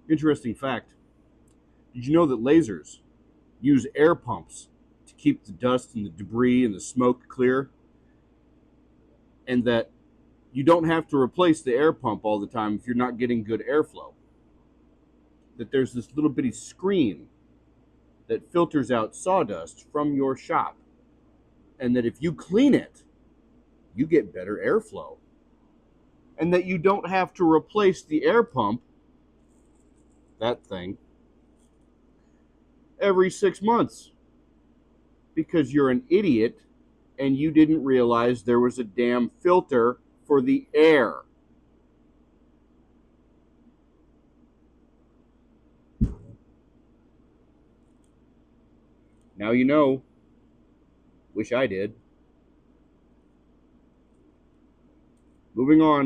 Interesting fact. Did you know that lasers use air pumps to keep the dust and the debris and the smoke clear? And that you don't have to replace the air pump all the time if you're not getting good airflow. That there's this little bitty screen that filters out sawdust from your shop. And that if you clean it, you get better airflow. And that you don't have to replace the air pump, that thing, every 6 months because you're an idiot and you didn't realize there was a damn filter for the air. Now you know. Wish I did. Moving on.